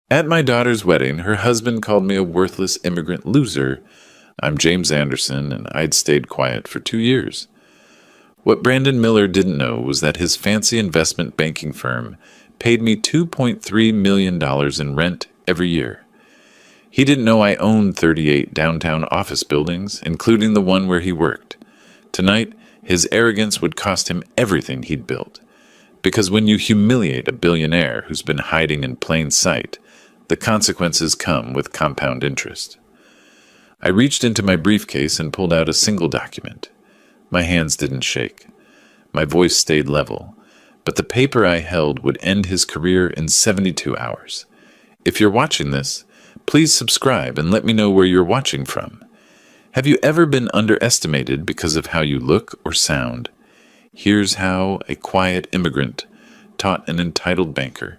At my daughter's wedding, her husband called me a worthless immigrant loser. I'm James Anderson, and I'd stayed quiet for 2 years. What Brandon Miller didn't know was that his fancy investment banking firm paid me $2.3 million in rent every year. He didn't know I owned 38 downtown office buildings, including the one where he worked. Tonight, his arrogance would cost him everything he'd built. Because when you humiliate a billionaire who's been hiding in plain sight, the consequences come with compound interest. I reached into my briefcase and pulled out a single document. My hands didn't shake. My voice stayed level. But the paper I held would end his career in 72 hours. If you're watching this, please subscribe and let me know where you're watching from. Have you ever been underestimated because of how you look or sound? Here's how a quiet immigrant taught an entitled banker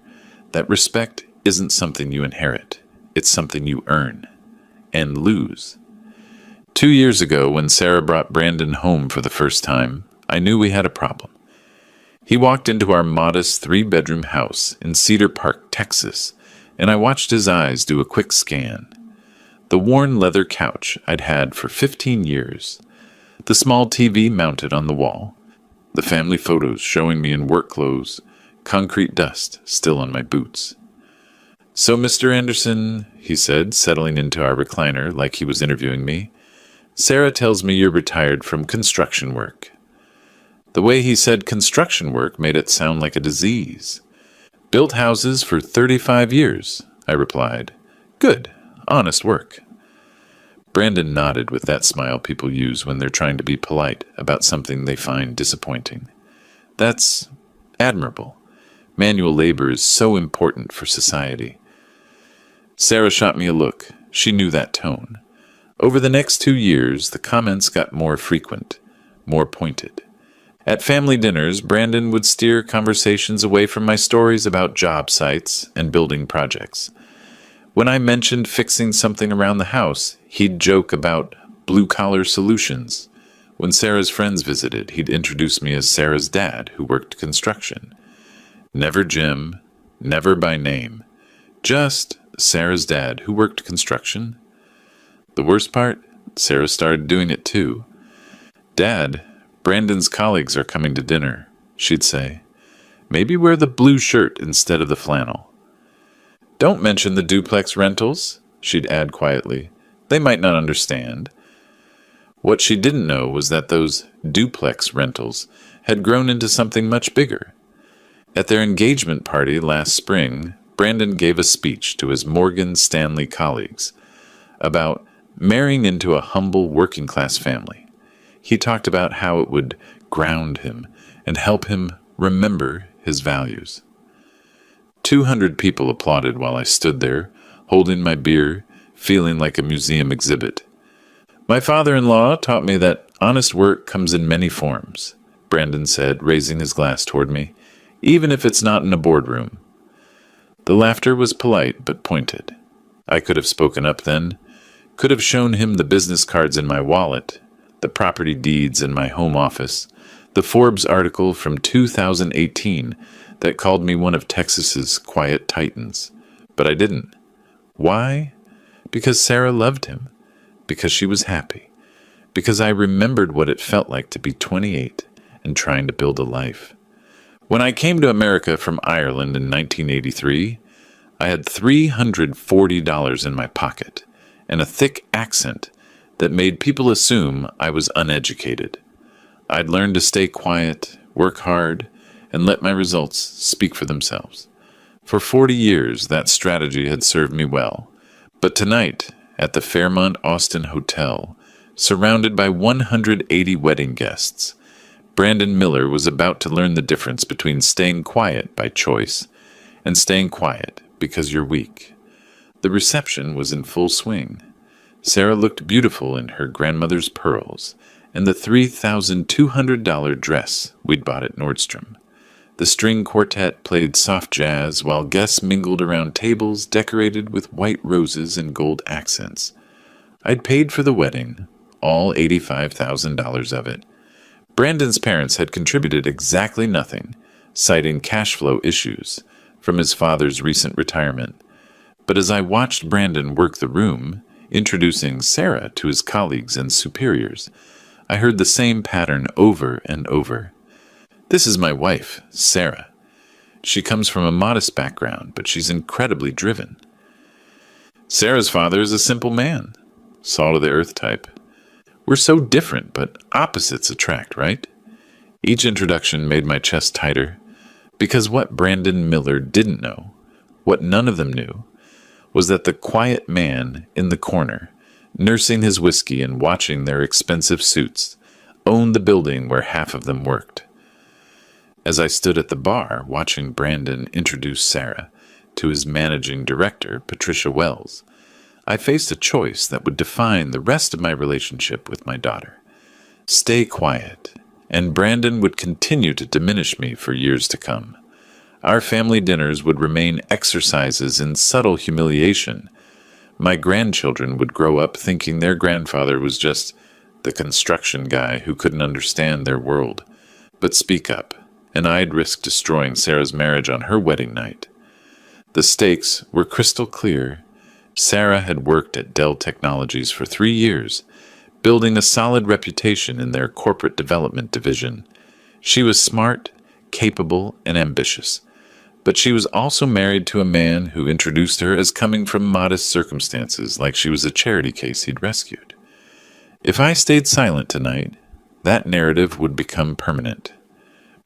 that respect isn't something you inherit. It's something you earn and lose. 2 years ago, when Sarah brought Brandon home for the first time, I knew we had a problem. He walked into our modest 3-bedroom house in Cedar Park, Texas, and I watched his eyes do a quick scan. The worn leather couch I'd had for 15 years, the small TV mounted on the wall, the family photos showing me in work clothes, concrete dust still on my boots. "So, Mr. Anderson," he said, settling into our recliner like he was interviewing me, "Sarah tells me you're retired from construction work." The way he said construction work made it sound like a disease. "Built houses for 35 years, I replied. "Good, honest work." Brandon nodded with that smile people use when they're trying to be polite about something they find disappointing. That's admirable. Manual labor is so important for society. Sarah shot me a look. She knew that tone. Over the next 2 years, the comments got more frequent, more pointed. At family dinners, Brandon would steer conversations away from my stories about job sites and building projects. When I mentioned fixing something around the house, he'd joke about blue-collar solutions. When Sarah's friends visited, he'd introduce me as Sarah's dad, who worked construction. Never Jim, never by name. Just Sarah's dad, who worked construction. The worst part? Sarah started doing it too. "Dad, Brandon's colleagues are coming to dinner," she'd say. "Maybe wear the blue shirt instead of the flannel." "Don't mention the duplex rentals," she'd add quietly. "They might not understand." What she didn't know was that those duplex rentals had grown into something much bigger. At their engagement party last spring, Brandon gave a speech to his Morgan Stanley colleagues about marrying into a humble working-class family. He talked about how it would ground him and help him remember his values. 200 people applauded while I stood there, holding my beer, feeling like a museum exhibit. "My father-in-law taught me that honest work comes in many forms," Brandon said, raising his glass toward me, "even if it's not in a boardroom." The laughter was polite but pointed. I could have spoken up then, could have shown him the business cards in my wallet, the property deeds in my home office, the Forbes article from 2018 that called me one of Texas's quiet titans. But I didn't. Why? Because Sarah loved him. Because she was happy. Because I remembered what it felt like to be 28 and trying to build a life. When I came to America from Ireland in 1983, I had $340 in my pocket and a thick accent that made people assume I was uneducated. I'd learned to stay quiet, work hard, and let my results speak for themselves. For 40 years, that strategy had served me well. But tonight, at the Fairmont Austin Hotel, surrounded by 180 wedding guests, Brandon Miller was about to learn the difference between staying quiet by choice and staying quiet because you're weak. The reception was in full swing. Sarah looked beautiful in her grandmother's pearls and the $3,200 dress we'd bought at Nordstrom. The string quartet played soft jazz while guests mingled around tables decorated with white roses and gold accents. I'd paid for the wedding, all $85,000 of it. Brandon's parents had contributed exactly nothing, citing cash flow issues from his father's recent retirement. But as I watched Brandon work the room, introducing Sarah to his colleagues and superiors, I heard the same pattern over and over. This is my wife, Sarah. She comes from a modest background, but she's incredibly driven. Sarah's father is a simple man, salt-of-the-earth type. We're so different, but opposites attract, right? Each introduction made my chest tighter, because what Brandon Miller didn't know, what none of them knew, was that the quiet man in the corner, nursing his whiskey and watching their expensive suits, owned the building where half of them worked. As I stood at the bar watching Brandon introduce Sarah to his managing director, Patricia Wells, I faced a choice that would define the rest of my relationship with my daughter. Stay quiet, and Brandon would continue to diminish me for years to come. Our family dinners would remain exercises in subtle humiliation. My grandchildren would grow up thinking their grandfather was just the construction guy who couldn't understand their world, but speak up, and I'd risk destroying Sarah's marriage on her wedding night. The stakes were crystal clear. Sarah had worked at Dell Technologies for 3 years, building a solid reputation in their corporate development division. She was smart, capable, and ambitious, but she was also married to a man who introduced her as coming from modest circumstances, like she was a charity case he'd rescued. If I stayed silent tonight, that narrative would become permanent.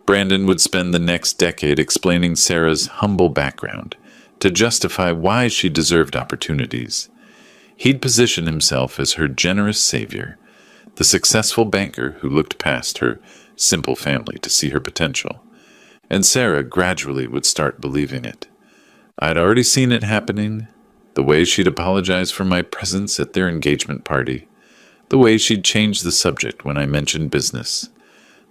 Brandon would spend the next decade explaining Sarah's humble background to justify why she deserved opportunities. He'd position himself as her generous savior, the successful banker who looked past her simple family to see her potential. And Sarah gradually would start believing it. I'd already seen it happening, the way she'd apologize for my presence at their engagement party, the way she'd change the subject when I mentioned business,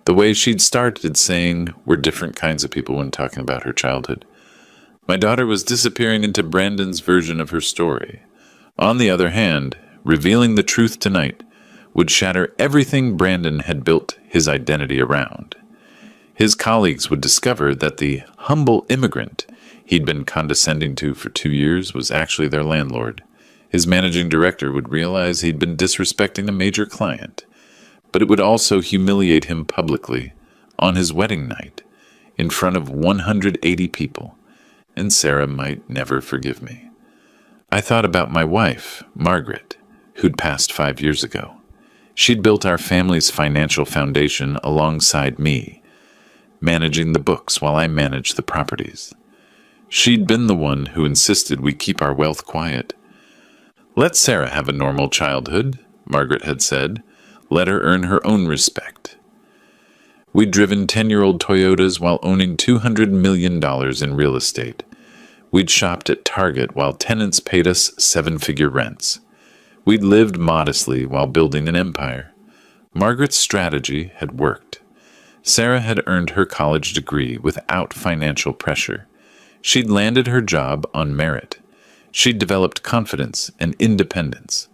the way she'd started saying we're different kinds of people when talking about her childhood. My daughter was disappearing into Brandon's version of her story. On the other hand, revealing the truth tonight would shatter everything Brandon had built his identity around. His colleagues would discover that the humble immigrant he'd been condescending to for 2 years was actually their landlord. His managing director would realize he'd been disrespecting a major client, but it would also humiliate him publicly on his wedding night in front of 180 people. And Sarah might never forgive me. I thought about my wife, Margaret, who'd passed 5 years ago. She'd built our family's financial foundation alongside me, managing the books while I managed the properties. She'd been the one who insisted we keep our wealth quiet. Let Sarah have a normal childhood, Margaret had said. Let her earn her own respect. We'd driven 10-year-old Toyotas while owning $200 million in real estate. We'd shopped at Target while tenants paid us 7-figure rents. We'd lived modestly while building an empire. Margaret's strategy had worked. Sarah had earned her college degree without financial pressure. She'd landed her job on merit. She'd developed confidence and independence.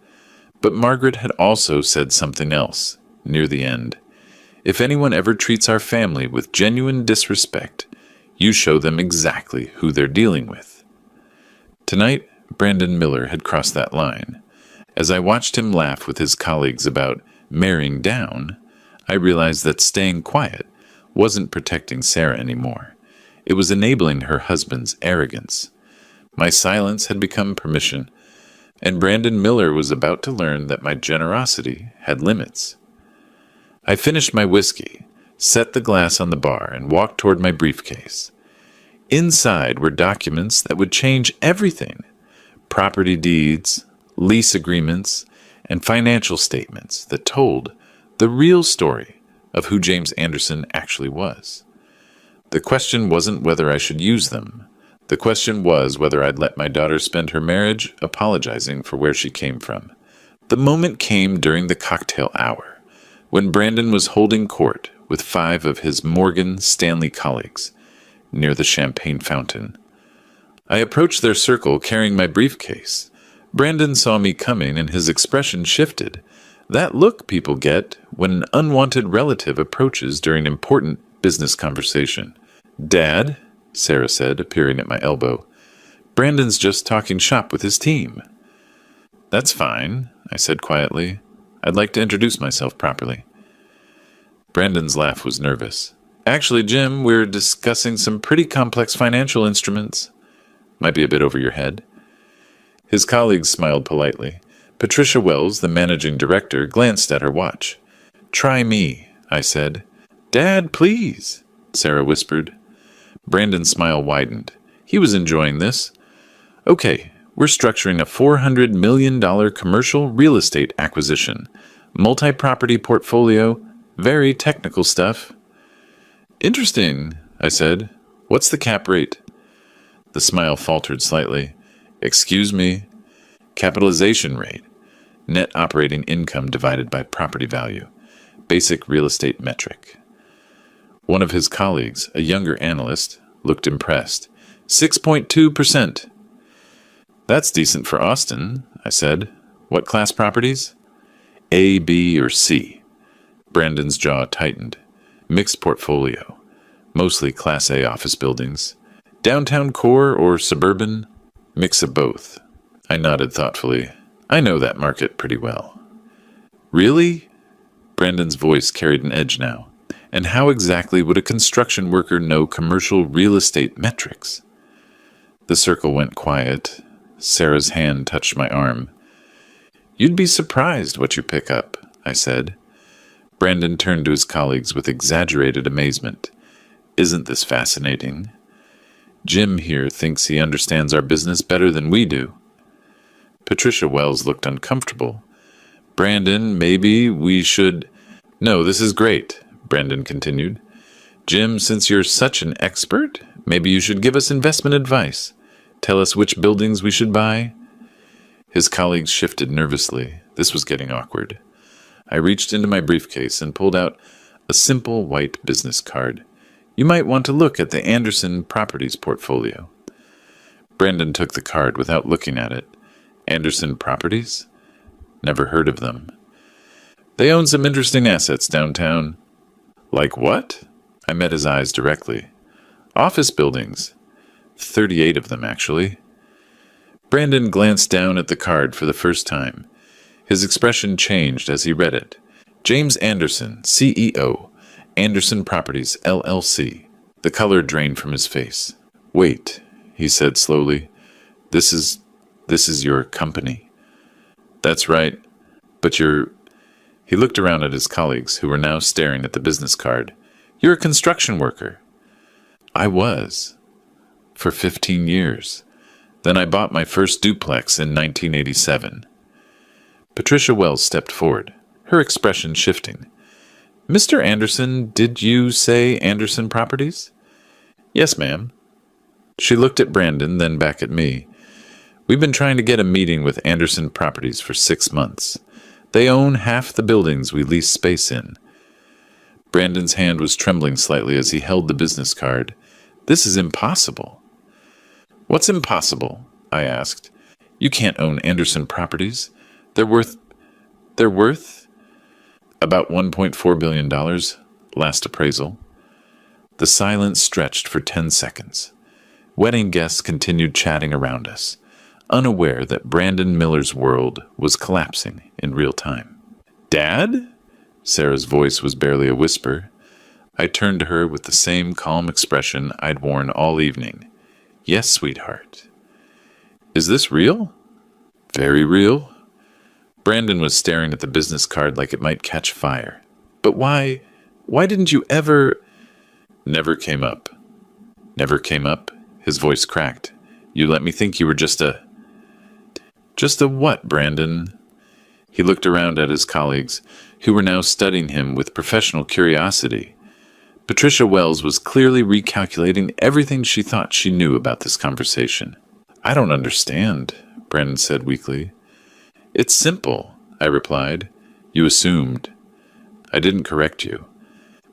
But Margaret had also said something else near the end. If anyone ever treats our family with genuine disrespect, you show them exactly who they're dealing with. Tonight, Brandon Miller had crossed that line. As I watched him laugh with his colleagues about marrying down, I realized that staying quiet wasn't protecting Sarah anymore. It was enabling her husband's arrogance. My silence had become permission, and Brandon Miller was about to learn that my generosity had limits. I finished my whiskey, set the glass on the bar, and walked toward my briefcase. Inside were documents that would change everything: property deeds, lease agreements, and financial statements that told the real story of who James Anderson actually was. The question wasn't whether I should use them. The question was whether I'd let my daughter spend her marriage apologizing for where she came from. The moment came during the cocktail hour, when Brandon was holding court with 5 of his Morgan Stanley colleagues near the champagne fountain. I approached their circle carrying my briefcase. Brandon saw me coming and his expression shifted. That look people get when an unwanted relative approaches during an important business conversation. "Dad," Sarah said, appearing at my elbow. Brandon's just talking shop with his team. That's fine, I said quietly. I'd like to introduce myself properly. Brandon's laugh was nervous. Actually, Jim, we're discussing some pretty complex financial instruments. Might be a bit over your head. His colleagues smiled politely. Patricia Wells, the managing director, glanced at her watch. Try me, I said. Dad, please, Sarah whispered. Brandon's smile widened. He was enjoying this. Okay, we're structuring a $400 million commercial real estate acquisition. Multi-property portfolio, very technical stuff. Interesting, I said. What's the cap rate? The smile faltered slightly. Excuse me? Capitalization rate. Net operating income divided by property value. Basic real estate metric. One of his colleagues, a younger analyst, looked impressed. 6.2%. That's decent for Austin, I said. What class properties? A, B, or C? Brandon's jaw tightened. Mixed portfolio. Mostly Class A office buildings. Downtown core or suburban? Mix of both. I nodded thoughtfully. I know that market pretty well. Really? Brandon's voice carried an edge now. And how exactly would a construction worker know commercial real estate metrics? The circle went quiet. Sarah's hand touched my arm. You'd be surprised what you pick up, I said. Brandon turned to his colleagues with exaggerated amazement. Isn't this fascinating? Jim here thinks he understands our business better than we do. Patricia Wells looked uncomfortable. Brandon, maybe we should... No, this is great, Brandon continued. Jim, since you're such an expert, maybe you should give us investment advice. Tell us which buildings we should buy. His colleagues shifted nervously. This was getting awkward. I reached into my briefcase and pulled out a simple white business card. You might want to look at the Anderson Properties portfolio. Brandon took the card without looking at it. Anderson Properties? Never heard of them. They own some interesting assets downtown. Like what? I met his eyes directly. Office buildings. 38 of them, actually. Brandon glanced down at the card for the first time. His expression changed as he read it. James Anderson, CEO, Anderson Properties, LLC. The color drained from his face. Wait, he said slowly. This is your company. That's right. But you're... He looked around at his colleagues, who were now staring at the business card. You're a construction worker. I was. For 15 years. Then I bought my first duplex in 1987. Patricia Wells stepped forward, her expression shifting. Mr. Anderson, did you say Anderson Properties? Yes, ma'am. She looked at Brandon, then back at me. We've been trying to get a meeting with Anderson Properties for 6 months. They own half the buildings we lease space in. Brandon's hand was trembling slightly as he held the business card. This is impossible. What's impossible? I asked. You can't own Anderson Properties. They're worth about $1.4 billion, last appraisal. The silence stretched for 10 seconds. Wedding guests continued chatting around us, unaware that Brandon Miller's world was collapsing in real time. Dad? Sarah's voice was barely a whisper. I turned to her with the same calm expression I'd worn all evening. Yes, sweetheart. Is this real? Very real. Brandon was staring at the business card like it might catch fire. But why didn't you ever... Never came up. Never came up? His voice cracked. You let me think you were just a... Just a what, Brandon? He looked around at his colleagues, who were now studying him with professional curiosity. Patricia Wells was clearly recalculating everything she thought she knew about this conversation. I don't understand, Brandon said weakly. It's simple, I replied. You assumed. I didn't correct you.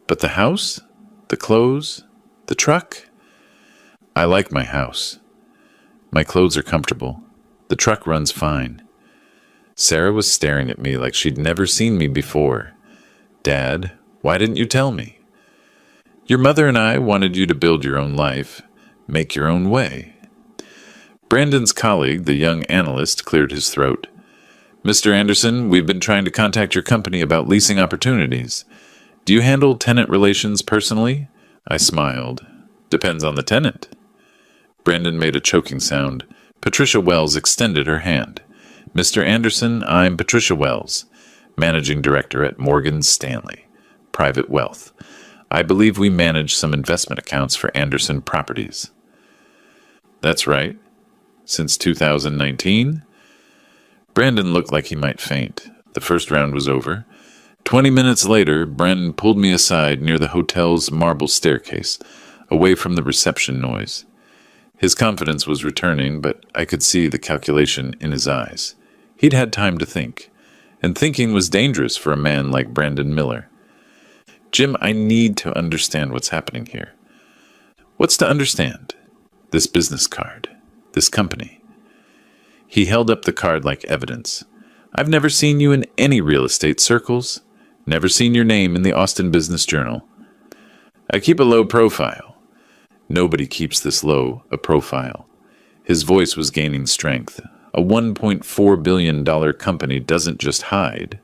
But the house? The clothes? The truck? I like my house. My clothes are comfortable. The truck runs fine. Sarah was staring at me like she'd never seen me before. Dad, why didn't you tell me? Your mother and I wanted you to build your own life, make your own way. Brandon's colleague, the young analyst, cleared his throat. Mr. Anderson, we've been trying to contact your company about leasing opportunities. Do you handle tenant relations personally? I smiled. Depends on the tenant. Brandon made a choking sound. Patricia Wells extended her hand. Mr. Anderson, I'm Patricia Wells, Managing Director at Morgan Stanley, Private Wealth. I believe we manage some investment accounts for Anderson Properties. That's right. Since 2019? Brandon looked like he might faint. The first round was over. 20 minutes later, Brandon pulled me aside near the hotel's marble staircase, away from the reception noise. His confidence was returning, but I could see the calculation in his eyes. He'd had time to think, and thinking was dangerous for a man like Brandon Miller. Jim, I need to understand what's happening here. What's to understand? This business card. This company. He held up the card like evidence. I've never seen you in any real estate circles. Never seen your name in the Austin Business Journal. I keep a low profile. Nobody keeps this low a profile. His voice was gaining strength. A $1.4 billion company doesn't just hide.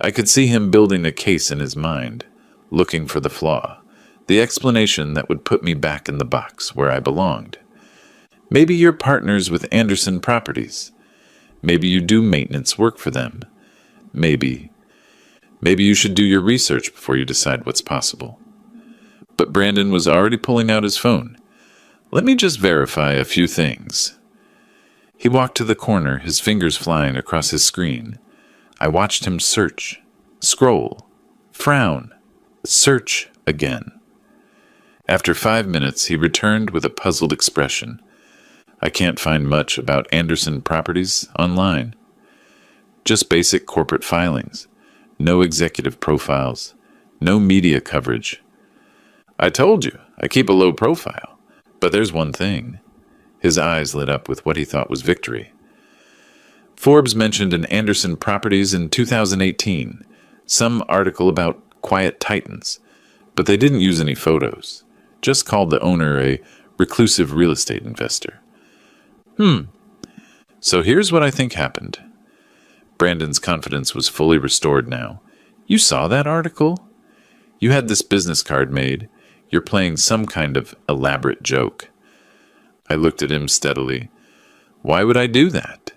I could see him building a case in his mind, looking for the flaw, the explanation that would put me back in the box where I belonged. Maybe you're partners with Anderson Properties. Maybe you do maintenance work for them. Maybe you should do your research before you decide what's possible. But Brandon was already pulling out his phone. Let me just verify a few things. He walked to the corner, his fingers flying across his screen. I watched him search, scroll, frown, search again. After 5 minutes, he returned with a puzzled expression. I can't find much about Anderson Properties online. Just basic corporate filings. No executive profiles. No media coverage. I told you, I keep a low profile. But there's one thing. His eyes lit up with what he thought was victory. Forbes mentioned an Anderson Properties in 2018. Some article about quiet titans. But they didn't use any photos. Just called the owner a reclusive real estate investor. So here's what I think happened. Brandon's confidence was fully restored now. You saw that article? You had this business card made. You're playing some kind of elaborate joke. I looked at him steadily. Why would I do that?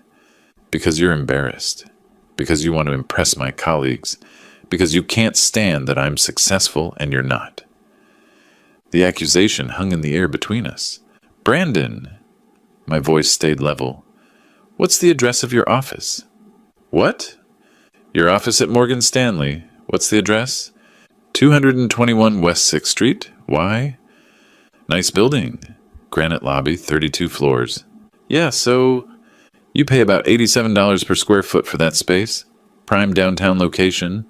Because you're embarrassed. Because you want to impress my colleagues. Because you can't stand that I'm successful and you're not. The accusation hung in the air between us. Brandon! My voice stayed level. What's the address of your office? What? Your office at Morgan Stanley. What's the address? 221 West 6th Street. Why? Nice building. Granite lobby, 32 floors. Yeah, so you pay about $87 per square foot for that space. Prime downtown location.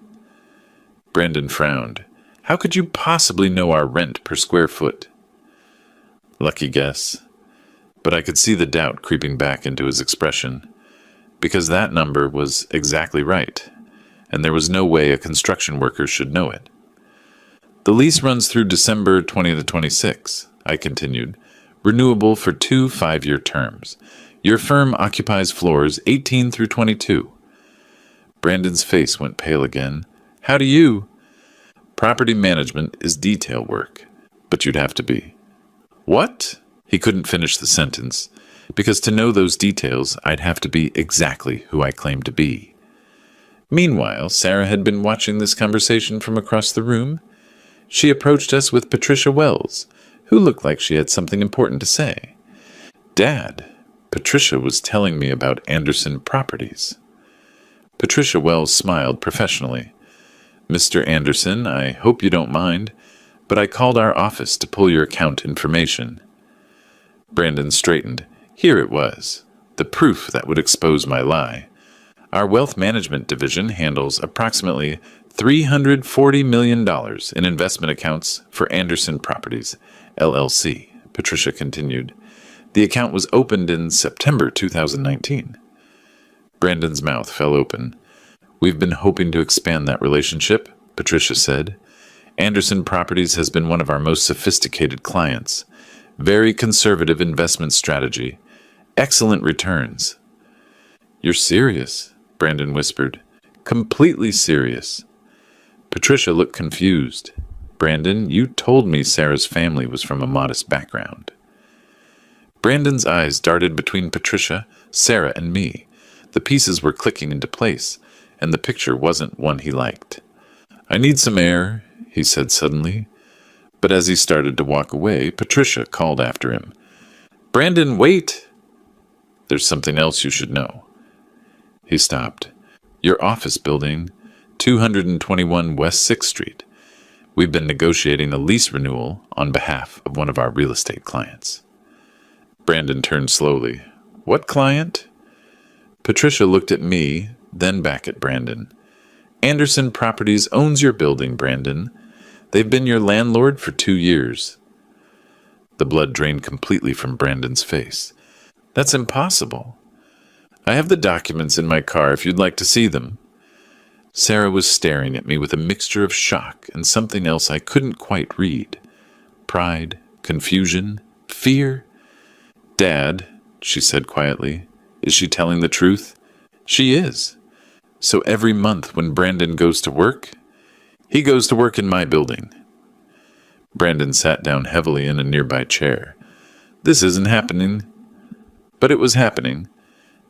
Brandon frowned. How could you possibly know our rent per square foot? Lucky guess. But I could see the doubt creeping back into his expression. Because that number was exactly right, and there was no way a construction worker should know it. The lease runs through December 2026, I continued, renewable for 2 5-year terms. Your firm occupies floors 18 through 22. Brandon's face went pale again. How do you? Property management is detail work, but you'd have to be. What? He couldn't finish the sentence, because to know those details, I'd have to be exactly who I claimed to be. Meanwhile, Sarah had been watching this conversation from across the room. She approached us with Patricia Wells, who looked like she had something important to say. Dad, Patricia was telling me about Anderson Properties. Patricia Wells smiled professionally. Mr. Anderson, I hope you don't mind, but I called our office to pull your account information. Brandon straightened. Here it was, the proof that would expose my lie. Our wealth management division handles approximately $340 million in investment accounts for Anderson Properties, LLC, Patricia continued. The account was opened in September 2019. Brandon's mouth fell open. We've been hoping to expand that relationship, Patricia said. Anderson Properties has been one of our most sophisticated clients. Very conservative investment strategy. excellent returns." "You're serious," Brandon whispered. "Completely serious." Patricia looked confused. "Brandon, you told me Sarah's family was from a modest background." Brandon's eyes darted between Patricia, Sarah, and me. The pieces were clicking into place, and the picture wasn't one he liked. "I need some air," he said suddenly. But as he started to walk away, Patricia called after him. "Brandon, wait!" "There's something else you should know." He stopped. "Your office building, 221 West 6th Street. We've been negotiating a lease renewal on behalf of one of our real estate clients." Brandon turned slowly. "What client?" Patricia looked at me, then back at Brandon. "Anderson Properties owns your building, Brandon. They've been your landlord for 2 years. The blood drained completely from Brandon's face. "That's impossible." "I have the documents in my car if you'd like to see them." Sarah was staring at me with a mixture of shock and something else I couldn't quite read. Pride, confusion, fear. "Dad," she said quietly, "is she telling the truth?" "She is." "So every month when Brandon goes to work?" "He goes to work in my building." Brandon sat down heavily in a nearby chair. "This isn't happening." But it was happening,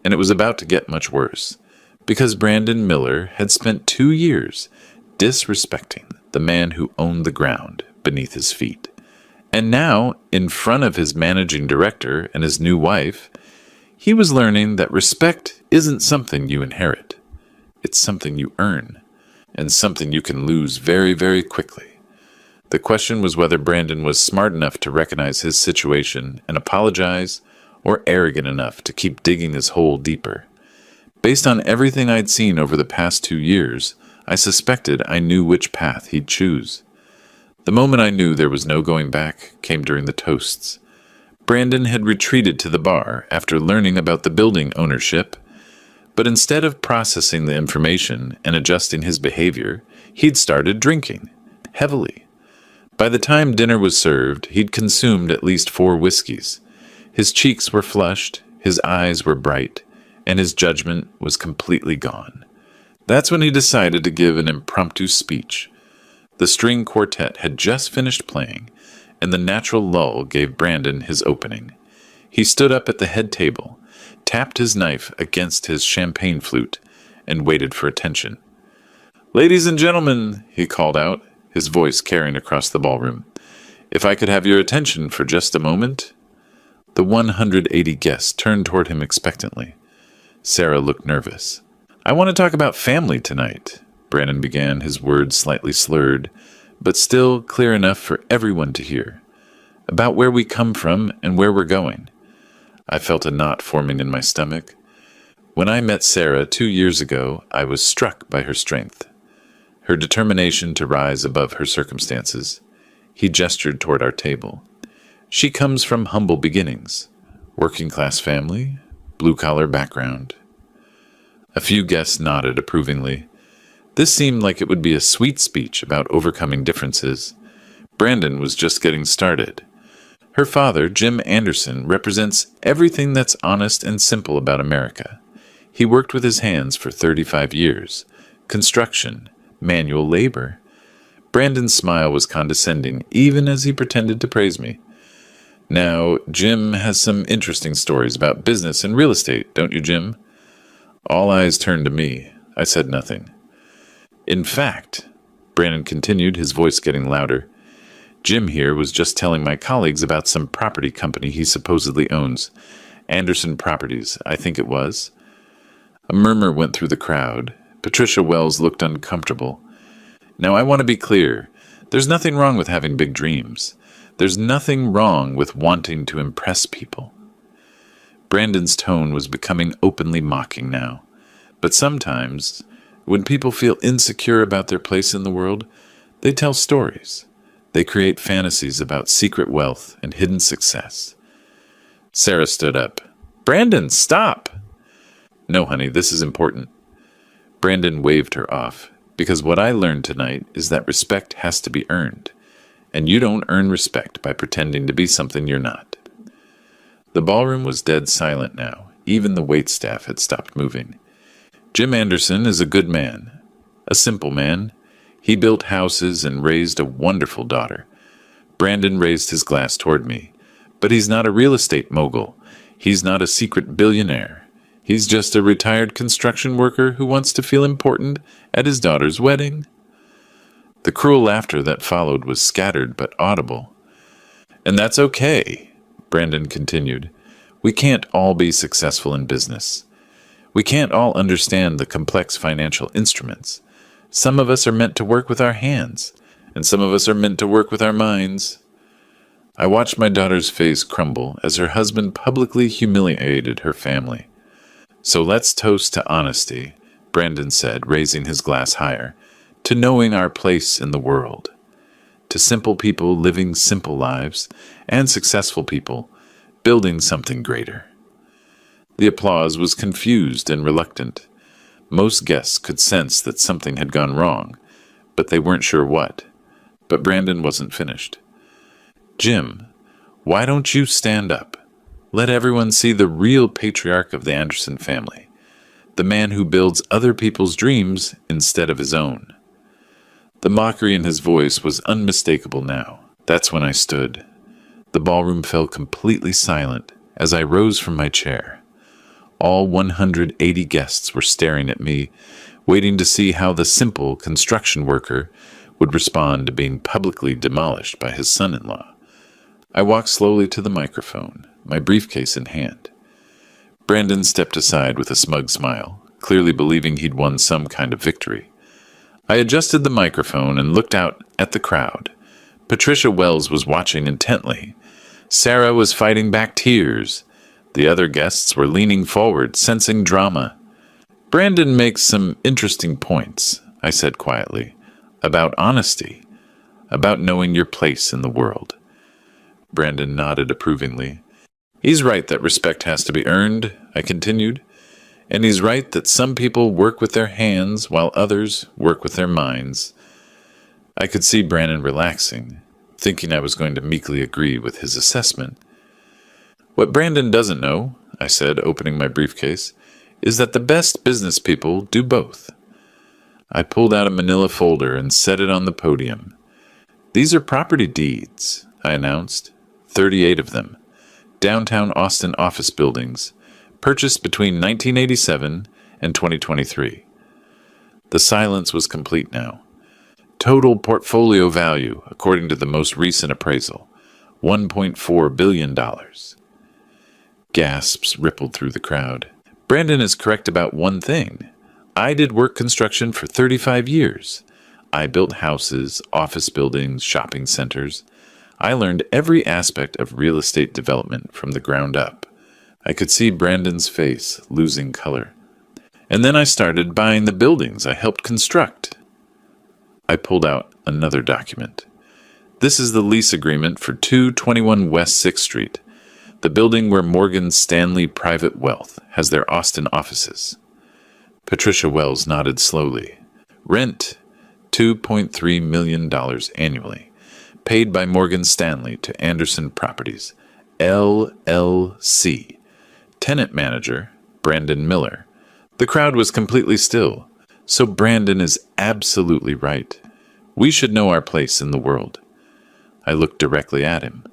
and it was about to get much worse, because Brandon Miller had spent 2 years disrespecting the man who owned the ground beneath his feet. And now, in front of his managing director and his new wife, he was learning that respect isn't something you inherit. It's something you earn, and something you can lose very, very quickly. The question was whether Brandon was smart enough to recognize his situation and apologize, or arrogant enough to keep digging his hole deeper. Based on everything I'd seen over the past 2 years, I suspected I knew which path he'd choose. The moment I knew there was no going back came during the toasts. Brandon had retreated to the bar after learning about the building ownership, but instead of processing the information and adjusting his behavior, he'd started drinking, heavily. By the time dinner was served, he'd consumed at least 4 whiskeys. His cheeks were flushed, his eyes were bright, and his judgment was completely gone. That's when he decided to give an impromptu speech. The string quartet had just finished playing, and the natural lull gave Brandon his opening. He stood up at the head table, tapped his knife against his champagne flute, and waited for attention. "Ladies and gentlemen," he called out, his voice carrying across the ballroom, "if I could have your attention for just a moment." The 180 guests turned toward him expectantly. Sarah looked nervous. "I want to talk about family tonight," Brandon began, his words slightly slurred, but still clear enough for everyone to hear. "About where we come from and where we're going." I felt a knot forming in my stomach. When I met Sarah 2 years ago, I was struck by her strength, her determination to rise above her circumstances. He gestured toward our table. "She comes from humble beginnings, working-class family, blue-collar background." A few guests nodded approvingly. This seemed like it would be a sweet speech about overcoming differences. Brandon was just getting started. Her father, Jim Anderson, represents everything that's honest and simple about America. He worked with his hands for 35 years. Construction, manual labor. Brandon's smile was condescending, even as he pretended to praise me. "Now, Jim has some interesting stories about business and real estate, don't you, Jim?" All eyes turned to me. I said nothing. "In fact," Brandon continued, his voice getting louder, "Jim here was just telling my colleagues about some property company he supposedly owns. Anderson Properties, I think it was." A murmur went through the crowd. Patricia Wells looked uncomfortable. "Now I want to be clear. There's nothing wrong with having big dreams. There's nothing wrong with wanting to impress people." Brandon's tone was becoming openly mocking now. But sometimes, when people feel insecure about their place in the world, they tell stories. They create fantasies about secret wealth and hidden success. Sarah stood up. "Brandon, stop!" "No, honey, this is important." Brandon waved her off, because what I learned tonight is that respect has to be earned, and you don't earn respect by pretending to be something you're not. The ballroom was dead silent now. Even the waitstaff had stopped moving. Jim Anderson is a good man, a simple man. He built houses and raised a wonderful daughter. Brandon raised his glass toward me. But he's not a real estate mogul. He's not a secret billionaire. He's just a retired construction worker who wants to feel important at his daughter's wedding. The cruel laughter that followed was scattered but audible. And that's okay, Brandon continued. We can't all be successful in business. We can't all understand the complex financial instruments. Some of us are meant to work with our hands, and some of us are meant to work with our minds. I watched my daughter's face crumble as her husband publicly humiliated her family. So let's toast to honesty, Brandon said, raising his glass higher, to knowing our place in the world, to simple people living simple lives, and successful people building something greater. The applause was confused and reluctant. Most guests could sense that something had gone wrong, but they weren't sure what. But Brandon wasn't finished. Jim, why don't you stand up? Let everyone see the real patriarch of the Anderson family, the man who builds other people's dreams instead of his own. The mockery in his voice was unmistakable now. That's when I stood. The ballroom fell completely silent as I rose from my chair. All 180 guests were staring at me, waiting to see how the simple construction worker would respond to being publicly demolished by his son-in-law. I walked slowly to the microphone, my briefcase in hand. Brandon stepped aside with a smug smile, clearly believing he'd won some kind of victory. I adjusted the microphone and looked out at the crowd. Patricia Wells was watching intently. Sarah was fighting back tears. The other guests were leaning forward, sensing drama. Brandon makes some interesting points, I said quietly, about honesty, about knowing your place in the world. Brandon nodded approvingly. He's right that respect has to be earned, I continued, and he's right that some people work with their hands while others work with their minds. I could see Brandon relaxing, thinking I was going to meekly agree with his assessment. What Brandon doesn't know, I said, opening my briefcase, is that the best business people do both. I pulled out a manila folder and set it on the podium. These are property deeds, I announced, 38 of them, downtown Austin office buildings, purchased between 1987 and 2023. The silence was complete now. Total portfolio value, according to the most recent appraisal, $1.4 billion. Gasps rippled through the crowd. Brandon is correct about one thing. I did work construction for 35 years. I built houses, office buildings, shopping centers. I learned every aspect of real estate development from the ground up. I could see Brandon's face losing color. And then I started buying the buildings I helped construct. I pulled out another document. This is the lease agreement for 221 West 6th Street, the building where Morgan Stanley Private Wealth has their Austin offices. Patricia Wells nodded slowly. Rent, $2.3 million annually, paid by Morgan Stanley to Anderson Properties, LLC. Tenant manager, Brandon Miller. The crowd was completely still, so Brandon is absolutely right. We should know our place in the world. I looked directly at him.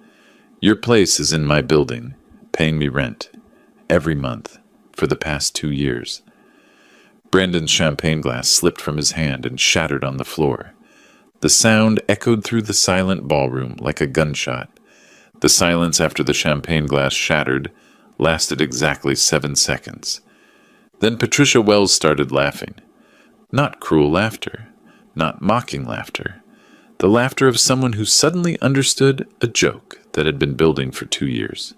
Your place is in my building, paying me rent, every month, for the past 2 years. Brandon's champagne glass slipped from his hand and shattered on the floor. The sound echoed through the silent ballroom like a gunshot. The silence after the champagne glass shattered lasted exactly 7 seconds. Then Patricia Wells started laughing. Not cruel laughter, not mocking laughter. The laughter of someone who suddenly understood a joke that had been building for 2 years.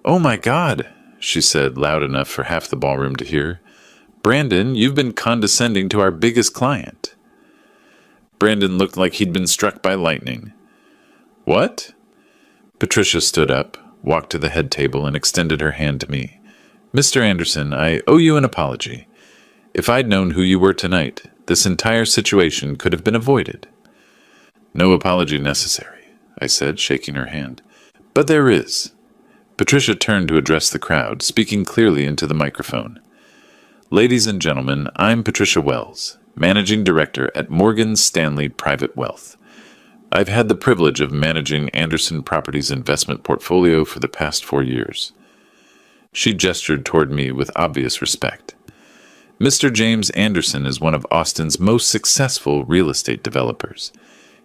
"Oh my God," she said, loud enough for half the ballroom to hear. "Brandon, you've been condescending to our biggest client." Brandon looked like he'd been struck by lightning. "What?" Patricia stood up, walked to the head table, and extended her hand to me. "Mr. Anderson, I owe you an apology. If I'd known who you were tonight, this entire situation could have been avoided." "No apology necessary," I said, shaking her hand. "But there is." Patricia turned to address the crowd, speaking clearly into the microphone. Ladies and gentlemen, I'm Patricia Wells, Managing Director at Morgan Stanley Private Wealth. I've had the privilege of managing Anderson Properties' investment portfolio for the past 4 years. She gestured toward me with obvious respect. Mr. James Anderson is one of Austin's most successful real estate developers.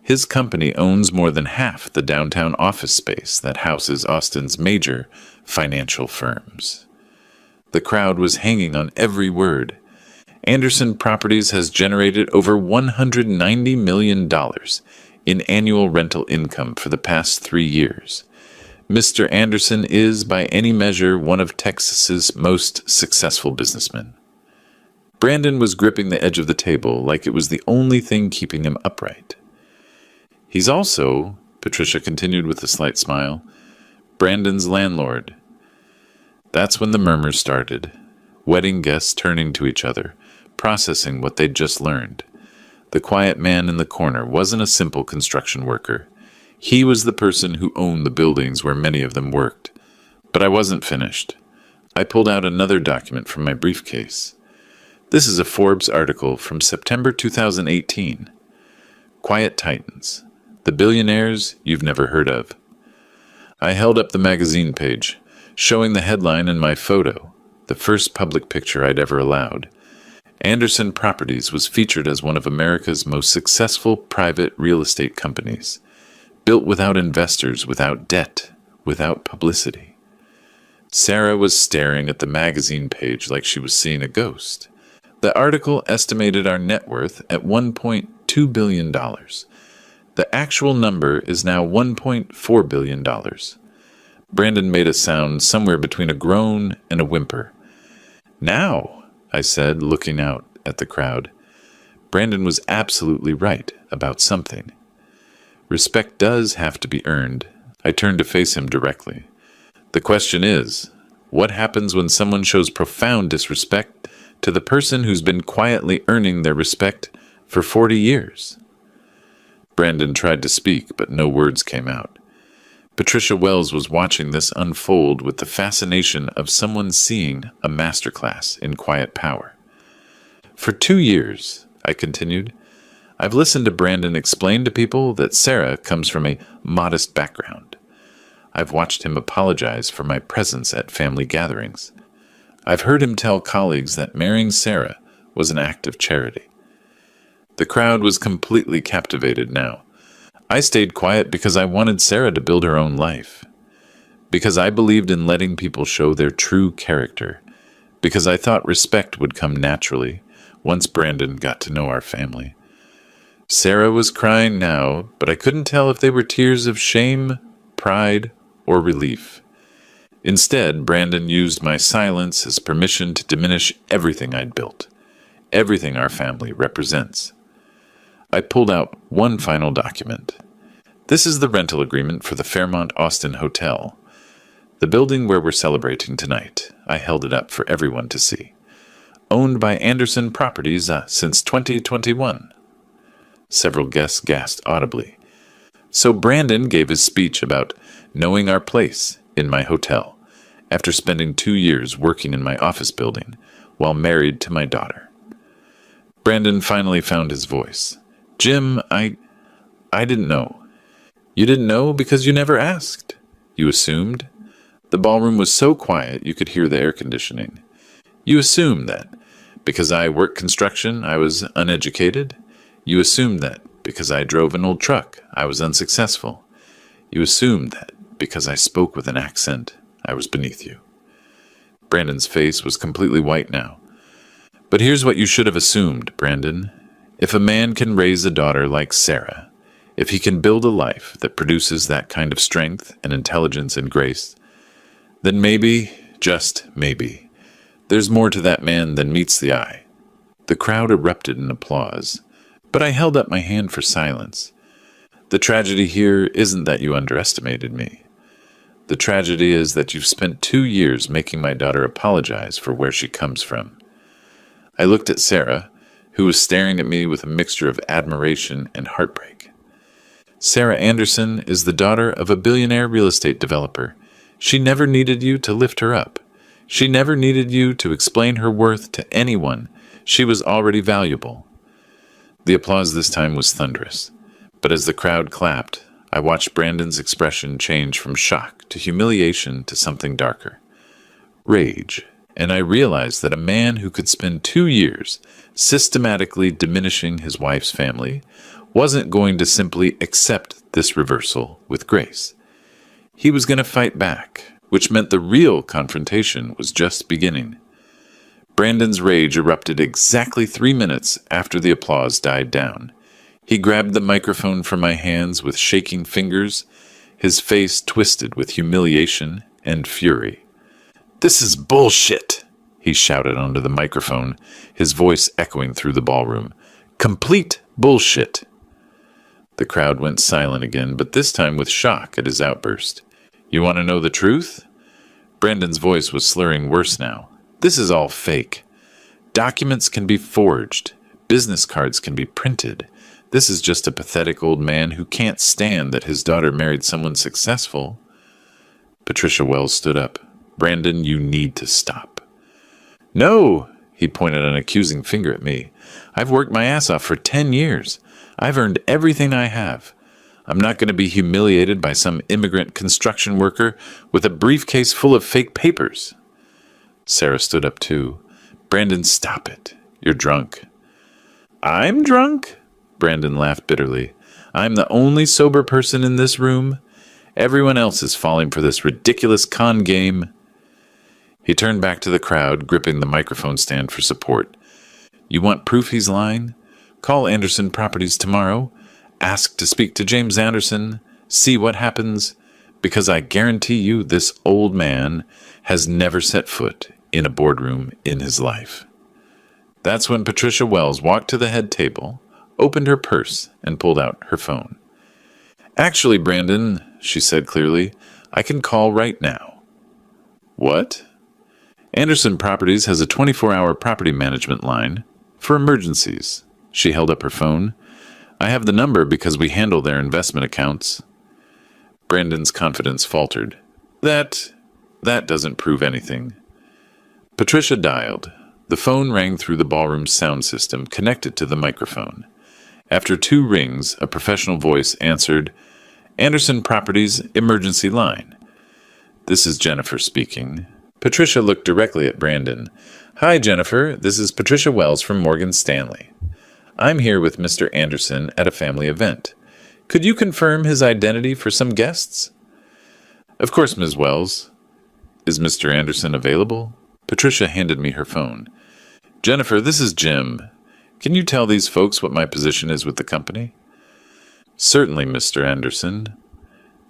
His company owns more than half the downtown office space that houses Austin's major financial firms. The crowd was hanging on every word. Anderson Properties has generated over $190 million in annual rental income for the past 3 years. Mr. Anderson is, by any measure, one of Texas's most successful businessmen. Brandon was gripping the edge of the table like it was the only thing keeping him upright. He's also, Patricia continued with a slight smile, Brandon's landlord. That's when the murmurs started, wedding guests turning to each other, processing what they'd just learned. The quiet man in the corner wasn't a simple construction worker. He was the person who owned the buildings where many of them worked. But I wasn't finished. I pulled out another document from my briefcase. This is a Forbes article from September 2018. Quiet Titans. The billionaires you've never heard of. I held up the magazine page, showing the headline and my photo, the first public picture I'd ever allowed. Anderson Properties was featured as one of America's most successful private real estate companies, built without investors, without debt, without publicity. Sarah was staring at the magazine page like she was seeing a ghost. The article estimated our net worth at $1.2 billion. The actual number is now $1.4 billion. Brandon made a sound somewhere between a groan and a whimper. Now, I said, looking out at the crowd. Brandon was absolutely right about something. Respect does have to be earned. I turned to face him directly. The question is, what happens when someone shows profound disrespect to the person who's been quietly earning their respect for 40 years? Brandon tried to speak, but no words came out. Patricia Wells was watching this unfold with the fascination of someone seeing a masterclass in quiet power. For 2 years, I continued, I've listened to Brandon explain to people that Sarah comes from a modest background. I've watched him apologize for my presence at family gatherings. I've heard him tell colleagues that marrying Sarah was an act of charity. The crowd was completely captivated now. I stayed quiet because I wanted Sarah to build her own life. Because I believed in letting people show their true character. Because I thought respect would come naturally once Brandon got to know our family. Sarah was crying now, but I couldn't tell if they were tears of shame, pride, or relief. Instead, Brandon used my silence as permission to diminish everything I'd built, everything our family represents. I pulled out one final document. This is the rental agreement for the Fairmont Austin Hotel, the building where we're celebrating tonight. I held it up for everyone to see. Owned by Anderson Properties since 2021. Several guests gasped audibly. So Brandon gave his speech about knowing our place in my hotel after spending 2 years working in my office building while married to my daughter. Brandon finally found his voice. Jim, I didn't know. You didn't know because you never asked. You assumed. The ballroom was so quiet you could hear the air conditioning. You assumed that because I worked construction, I was uneducated. You assumed that because I drove an old truck, I was unsuccessful. You assumed that because I spoke with an accent, I was beneath you. Brandon's face was completely white now. But here's what you should have assumed, Brandon. If a man can raise a daughter like Sarah, if he can build a life that produces that kind of strength and intelligence and grace, then maybe, just maybe, there's more to that man than meets the eye. The crowd erupted in applause, but I held up my hand for silence. The tragedy here isn't that you underestimated me. The tragedy is that you've spent 2 years making my daughter apologize for where she comes from. I looked at Sarah, who was staring at me with a mixture of admiration and heartbreak. Sarah Anderson is the daughter of a billionaire real estate developer, She never needed you to lift her up. She never needed you to explain her worth to anyone. She was already valuable. The applause this time was thunderous, but as the crowd clapped, I watched Brandon's expression change from shock to humiliation to something darker. Rage. And I realized that a man who could spend 2 years systematically diminishing his wife's family wasn't going to simply accept this reversal with grace. He was going to fight back, which meant the real confrontation was just beginning. Brandon's rage erupted exactly 3 minutes after the applause died down. He grabbed the microphone from my hands with shaking fingers, his face twisted with humiliation and fury. "This is bullshit," he shouted onto the microphone, his voice echoing through the ballroom. "Complete bullshit." The crowd went silent again, but this time with shock at his outburst. "You want to know the truth?" Brandon's voice was slurring worse now. "This is all fake. Documents can be forged. Business cards can be printed. This is just a pathetic old man who can't stand that his daughter married someone successful." Patricia Wells stood up. "Brandon, you need to stop." "No," he pointed an accusing finger at me. "I've worked my ass off for 10 years. I've earned everything I have. I'm not going to be humiliated by some immigrant construction worker with a briefcase full of fake papers." Sarah stood up too. "Brandon, stop it. You're drunk." "I'm drunk?" Brandon laughed bitterly. "I'm the only sober person in this room. Everyone else is falling for this ridiculous con game." He turned back to the crowd, gripping the microphone stand for support. "You want proof he's lying? Call Anderson Properties tomorrow. Ask to speak to James Anderson. See what happens. Because I guarantee you this old man has never set foot in a boardroom in his life." That's when Patricia Wells walked to the head table, opened her purse, and pulled out her phone. "Actually, Brandon," she said clearly, "I can call right now." "What?" "Anderson Properties has a 24-hour property management line for emergencies." She held up her phone. "I have the number because we handle their investment accounts." Brandon's confidence faltered. That doesn't prove anything." Patricia dialed. The phone rang through the ballroom's sound system connected to the microphone. After 2 rings, a professional voice answered, "Anderson Properties emergency line." "This is Jennifer speaking." Patricia looked directly at Brandon. "Hi, Jennifer. This is Patricia Wells from Morgan Stanley. I'm here with Mr. Anderson at a family event. Could you confirm his identity for some guests?" "Of course, Ms. Wells. Is Mr. Anderson available?" Patricia handed me her phone. "Jennifer, this is Jim. Can you tell these folks what my position is with the company?" "Certainly, Mr. Anderson.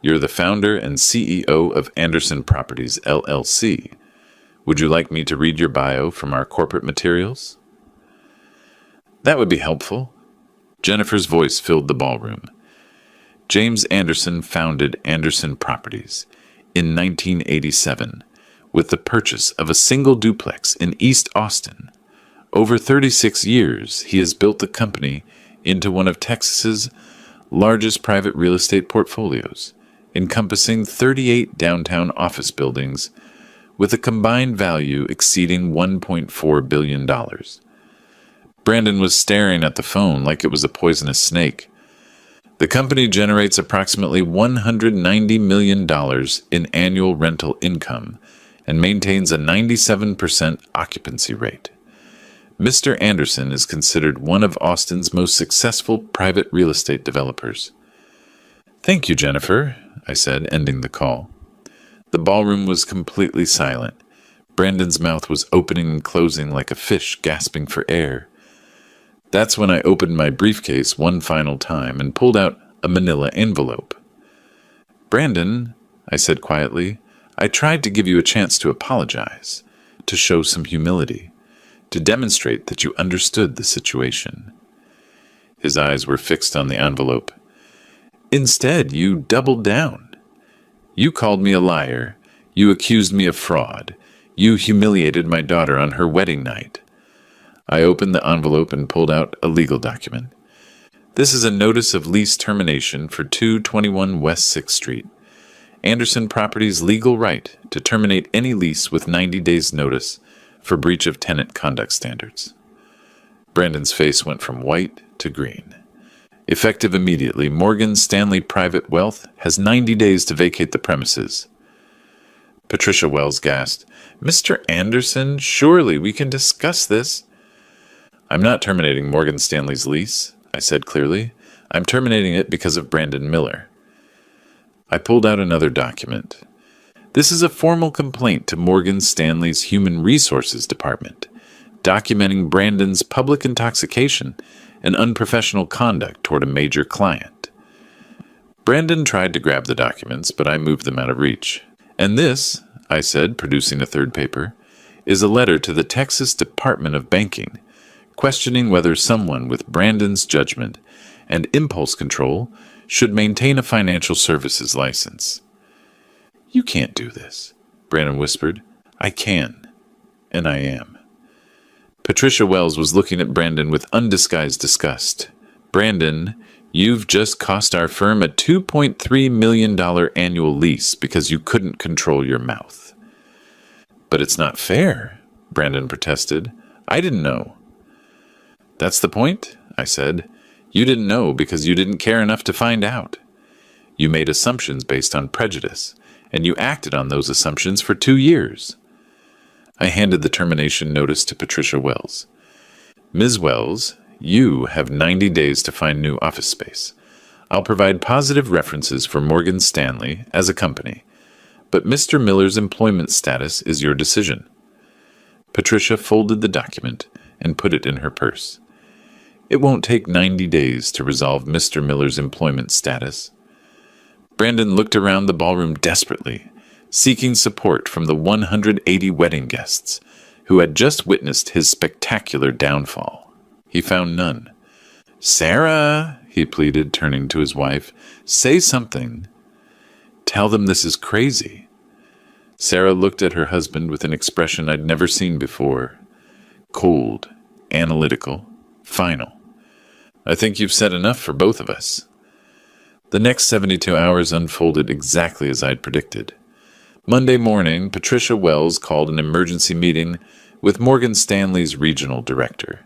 You're the founder and CEO of Anderson Properties, LLC. Would you like me to read your bio from our corporate materials?" "That would be helpful." Jennifer's voice filled the ballroom. James Anderson founded Anderson Properties in 1987 with the purchase of a single duplex in East Austin. Over 36 years, he has built the company into one of Texas's largest private real estate portfolios, encompassing 38 downtown office buildings with a combined value exceeding $1.4 billion. Brandon was staring at the phone like it was a poisonous snake. The company generates approximately $190 million in annual rental income and maintains a 97% occupancy rate. Mr. Anderson is considered one of Austin's most successful private real estate developers. "Thank you, Jennifer," I said, ending the call. The ballroom was completely silent. Brandon's mouth was opening and closing like a fish gasping for air. That's when I opened my briefcase one final time and pulled out a manila envelope. "Brandon," I said quietly, "I tried to give you a chance to apologize, to show some humility, to demonstrate that you understood the situation." His eyes were fixed on the envelope. "Instead, you doubled down. You called me a liar. You accused me of fraud. You humiliated my daughter on her wedding night." I opened the envelope and pulled out a legal document. "This is a notice of lease termination for 221 West 6th Street. Anderson Properties' legal right to terminate any lease with 90 days' notice for breach of tenant conduct standards. Brandon's face went from white to green. Effective immediately, Morgan Stanley Private Wealth has 90 days to vacate the premises. Patricia Wells gasped, "Mr. Anderson, surely we can discuss this." "I'm not terminating Morgan Stanley's lease," I said clearly. "I'm terminating it because of Brandon Miller." I pulled out another document. This is a formal complaint to Morgan Stanley's Human Resources Department, documenting Brandon's public intoxication and unprofessional conduct toward a major client. Brandon tried to grab the documents, but I moved them out of reach. "And this," I said, producing a third paper, "is a letter to the Texas Department of Banking, questioning whether someone with Brandon's judgment and impulse control should maintain a financial services license." "You can't do this," Brandon whispered. "I can, and I am." Patricia Wells was looking at Brandon with undisguised disgust. "Brandon, you've just cost our firm a $2.3 million annual lease because you couldn't control your mouth." "But it's not fair," Brandon protested. "I didn't know." "That's the point," I said. "You didn't know because you didn't care enough to find out. You made assumptions based on prejudice, and you acted on those assumptions for 2 years. I handed the termination notice to Patricia Wells. "Ms. Wells, you have 90 days to find new office space. I'll provide positive references for Morgan Stanley as a company, but Mr. Miller's employment status is your decision." Patricia folded the document and put it in her purse. "It won't take 90 days to resolve Mr. Miller's employment status." Brandon looked around the ballroom desperately, seeking support from the 180 wedding guests who had just witnessed his spectacular downfall. He found none. "Sarah," he pleaded, turning to his wife, "say something. Tell them this is crazy." Sarah looked at her husband with an expression I'd never seen before. Cold, analytical, final. "I think you've said enough for both of us." The next 72 hours unfolded exactly as I'd predicted. Monday morning, Patricia Wells called an emergency meeting with Morgan Stanley's regional director.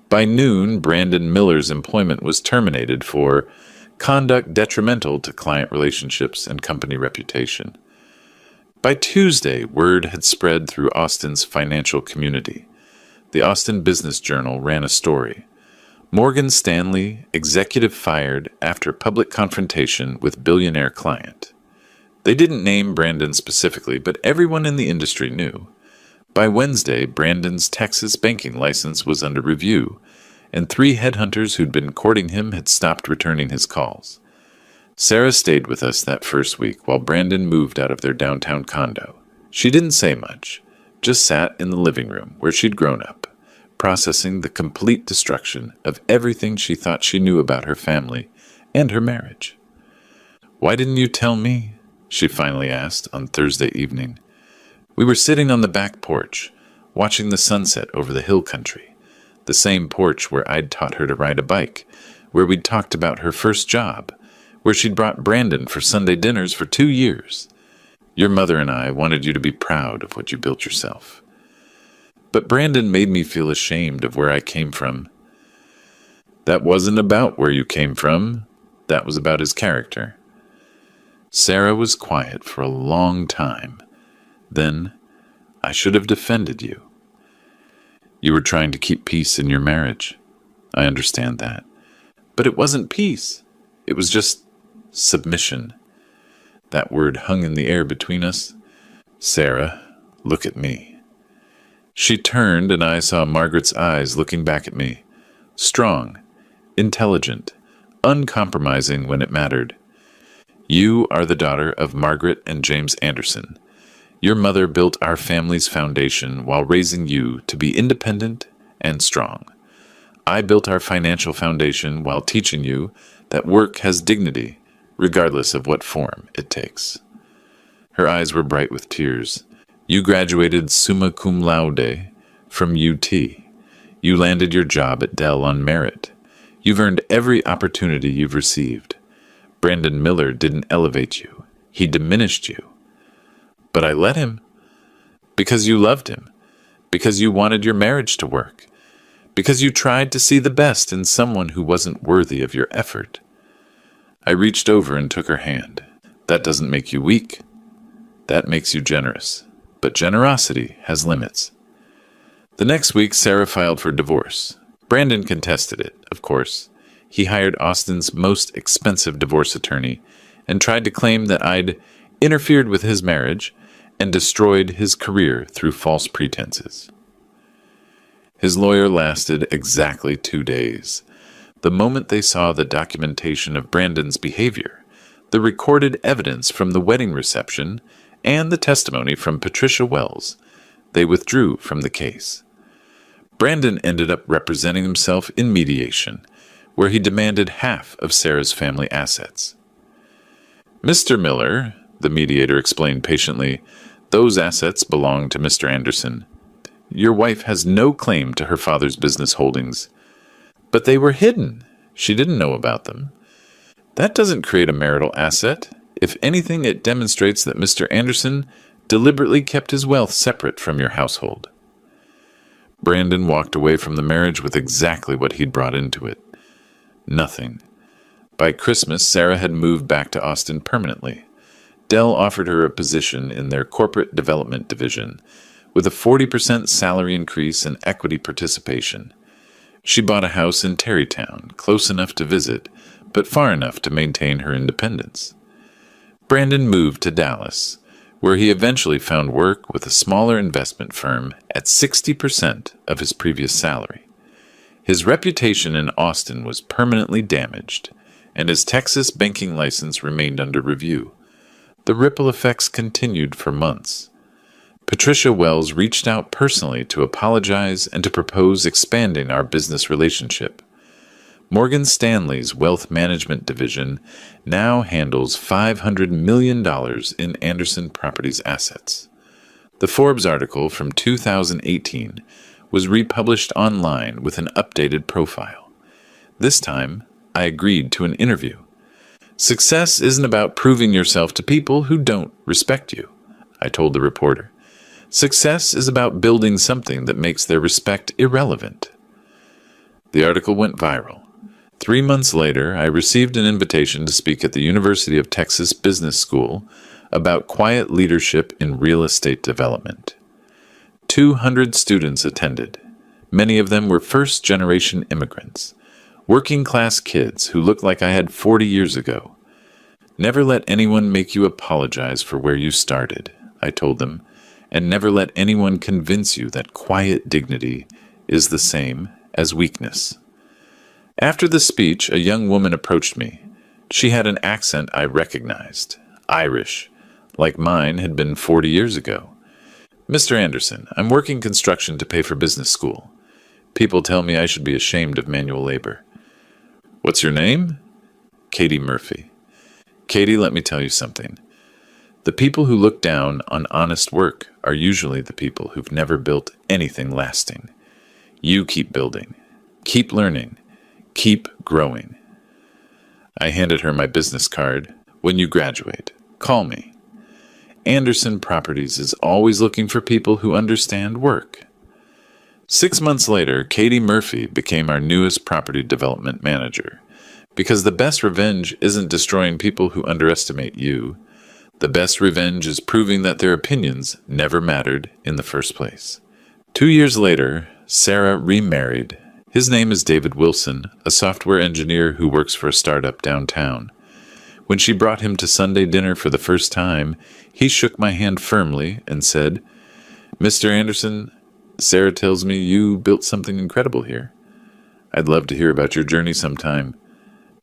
By noon, Brandon Miller's employment was terminated for conduct detrimental to client relationships and company reputation. By Tuesday, word had spread through Austin's financial community. The Austin Business Journal ran a story. Morgan Stanley, executive fired after public confrontation with billionaire client. They didn't name Brandon specifically, but everyone in the industry knew. By Wednesday, Brandon's Texas banking license was under review, and 3 headhunters who'd been courting him had stopped returning his calls. Sarah stayed with us that first week while Brandon moved out of their downtown condo. She didn't say much, just sat in the living room where she'd grown up, processing the complete destruction of everything she thought she knew about her family and her marriage. "Why didn't you tell me?" she finally asked on Thursday evening. We were sitting on the back porch, watching the sunset over the hill country, the same porch where I'd taught her to ride a bike, where we'd talked about her first job, where she'd brought Brandon for Sunday dinners for 2 years. "Your mother and I wanted you to be proud of what you built yourself." But Brandon made me feel ashamed of where I came from. "That wasn't about where you came from. That was about his character." Sarah was quiet for a long time. Then, "I should have defended you." "You were trying to keep peace in your marriage. I understand that. But it wasn't peace. It was just submission." That word hung in the air between us. "Sarah, look at me." She turned, and I saw Margaret's eyes looking back at me. Strong, intelligent, uncompromising when it mattered. "You are the daughter of Margaret and James Anderson. Your mother built our family's foundation while raising you to be independent and strong. I built our financial foundation while teaching you that work has dignity, regardless of what form it takes." Her eyes were bright with tears. "You graduated summa cum laude from UT. You landed your job at Dell on merit. You've earned every opportunity you've received. Brandon Miller didn't elevate you. He diminished you. But I let him. Because you loved him. Because you wanted your marriage to work. Because you tried to see the best in someone who wasn't worthy of your effort. I reached over and took her hand. That doesn't make you weak. That makes you generous. But generosity has limits. The next week, Sarah filed for divorce. Brandon contested it, of course. He hired Austin's most expensive divorce attorney and tried to claim that I'd interfered with his marriage and destroyed his career through false pretenses. His lawyer lasted exactly 2 days. The moment they saw the documentation of Brandon's behavior, the recorded evidence from the wedding reception, and the testimony from Patricia Wells, they withdrew from the case. Brandon ended up representing himself in mediation, where he demanded half of Sarah's family assets. Mr. Miller, the mediator explained patiently, those assets belong to Mr. Anderson. Your wife has no claim to her father's business holdings. But they were hidden. She didn't know about them. That doesn't create a marital asset. If anything, it demonstrates that Mr. Anderson deliberately kept his wealth separate from your household. Brandon walked away from the marriage with exactly what he'd brought into it. Nothing. By Christmas, Sarah had moved back to Austin permanently. Dell offered her a position in their corporate development division, with a 40% salary increase and equity participation. She bought a house in Terrytown, close enough to visit, but far enough to maintain her independence. Brandon moved to Dallas, where he eventually found work with a smaller investment firm at 60% of his previous salary. His reputation in Austin was permanently damaged, and his Texas banking license remained under review. The ripple effects continued for months. Patricia Wells reached out personally to apologize and to propose expanding our business relationship. Morgan Stanley's wealth management division now handles $500 million in Anderson Properties assets. The Forbes article from 2018 was republished online with an updated profile. This time, I agreed to an interview. Success isn't about proving yourself to people who don't respect you, I told the reporter. Success is about building something that makes their respect irrelevant. The article went viral. 3 months later, I received an invitation to speak at the University of Texas Business School about quiet leadership in real estate development. 200 students attended. Many of them were first-generation immigrants, working-class kids who looked like I had 40 years ago. Never let anyone make you apologize for where you started, I told them, and never let anyone convince you that quiet dignity is the same as weakness. After the speech, a young woman approached me. She had an accent I recognized, Irish, like mine had been 40 years ago. Mr. Anderson, I'm working construction to pay for business school. People tell me I should be ashamed of manual labor. What's your name? Katie Murphy. Katie, let me tell you something. The people who look down on honest work are usually the people who've never built anything lasting. You keep building, keep learning, keep growing. I handed her my business card. When you graduate, call me. Anderson Properties is always looking for people who understand work. 6 months later, Katie Murphy became our newest property development manager. Because the best revenge isn't destroying people who underestimate you. The best revenge is proving that their opinions never mattered in the first place. 2 years later, Sarah remarried. His name is David Wilson, a software engineer who works for a startup downtown. When she brought him to Sunday dinner for the first time, he shook my hand firmly and said, Mr. Anderson, Sarah tells me you built something incredible here. I'd love to hear about your journey sometime.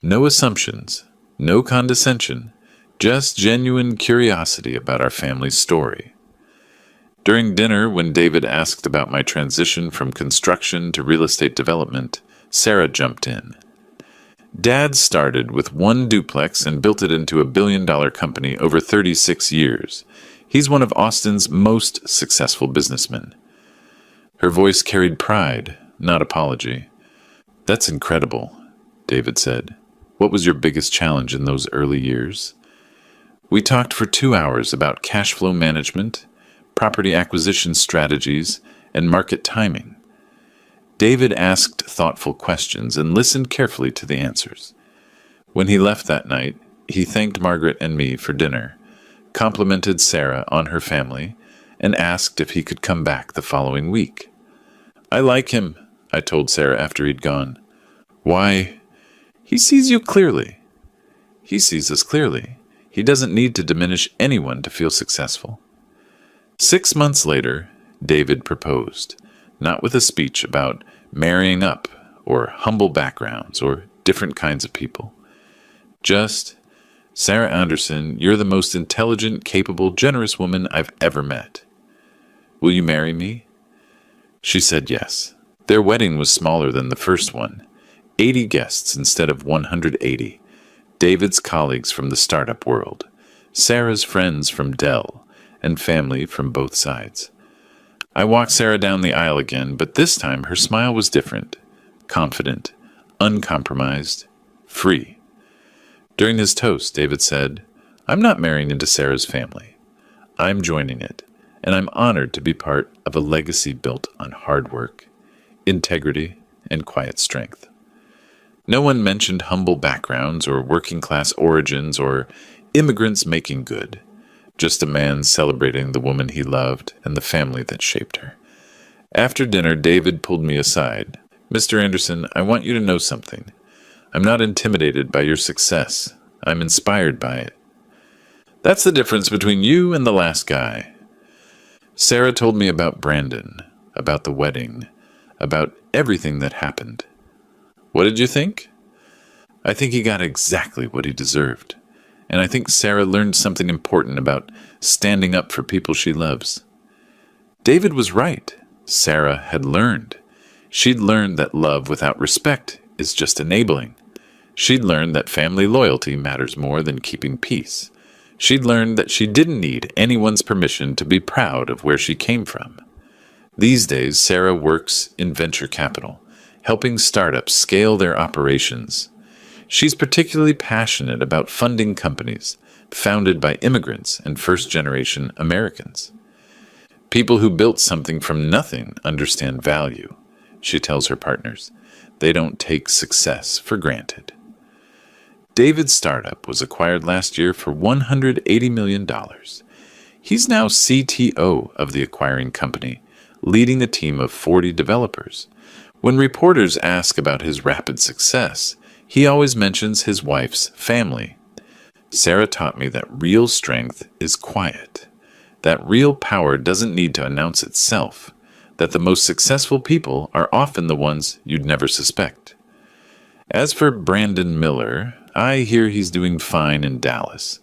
No assumptions, no condescension, just genuine curiosity about our family's story. During dinner, when David asked about my transition from construction to real estate development, Sarah jumped in. Dad started with one duplex and built it into a billion-dollar company over 36 years. He's one of Austin's most successful businessmen. Her voice carried pride, not apology. That's incredible, David said. What was your biggest challenge in those early years? We talked for 2 hours about cash flow management, property acquisition strategies, and market timing. David asked thoughtful questions and listened carefully to the answers. When he left that night, he thanked Margaret and me for dinner, complimented Sarah on her family, and asked if he could come back the following week. "I like him," I told Sarah after he'd gone. "Why?" "He sees you clearly." "He sees us clearly. He doesn't need to diminish anyone to feel successful." 6 months later, David proposed, not with a speech about marrying up or humble backgrounds or different kinds of people. Just, "Sarah Anderson, you're the most intelligent, capable, generous woman I've ever met. Will you marry me?" She said yes. Their wedding was smaller than the first one, 80 guests instead of 180. David's colleagues from the startup world, Sarah's friends from Dell, and family from both sides. I walked Sarah down the aisle again, but this time her smile was different, confident, uncompromised, free. During his toast, David said, "I'm not marrying into Sarah's family. I'm joining it, and I'm honored to be part of a legacy built on hard work, integrity, and quiet strength." No one mentioned humble backgrounds or working-class origins or immigrants making good. Just a man celebrating the woman he loved and the family that shaped her. After dinner, David pulled me aside. "Mr. Anderson, I want you to know something. I'm not intimidated by your success. I'm inspired by it. That's the difference between you and the last guy." Sarah told me about Brandon, about the wedding, about everything that happened. "What did you think?" "I think he got exactly what he deserved. And I think Sarah learned something important about standing up for people she loves." David was right. Sarah had learned. She'd learned that love without respect is just enabling. She'd learned that family loyalty matters more than keeping peace. She'd learned that she didn't need anyone's permission to be proud of where she came from. These days, Sarah works in venture capital, helping startups scale their operations. She's particularly passionate about funding companies founded by immigrants and first-generation Americans. People who built something from nothing understand value, she tells her partners. They don't take success for granted. David's startup was acquired last year for $180 million. He's now CTO of the acquiring company, leading a team of 40 developers. When reporters ask about his rapid success, he always mentions his wife's family. Sarah taught me that real strength is quiet, that real power doesn't need to announce itself, that the most successful people are often the ones you'd never suspect. As for Brandon Miller, I hear he's doing fine in Dallas,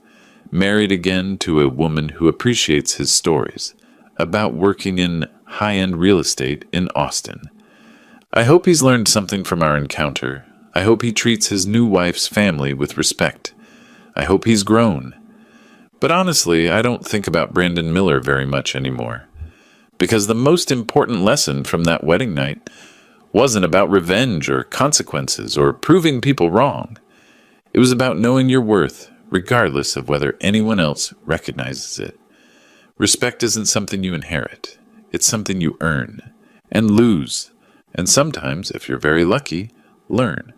married again to a woman who appreciates his stories about working in high-end real estate in Austin. I hope he's learned something from our encounter. I hope he treats his new wife's family with respect. I hope he's grown. But honestly, I don't think about Brandon Miller very much anymore. Because the most important lesson from that wedding night wasn't about revenge or consequences or proving people wrong. It was about knowing your worth, regardless of whether anyone else recognizes it. Respect isn't something you inherit. It's something you earn and lose, and sometimes, if you're very lucky, learn.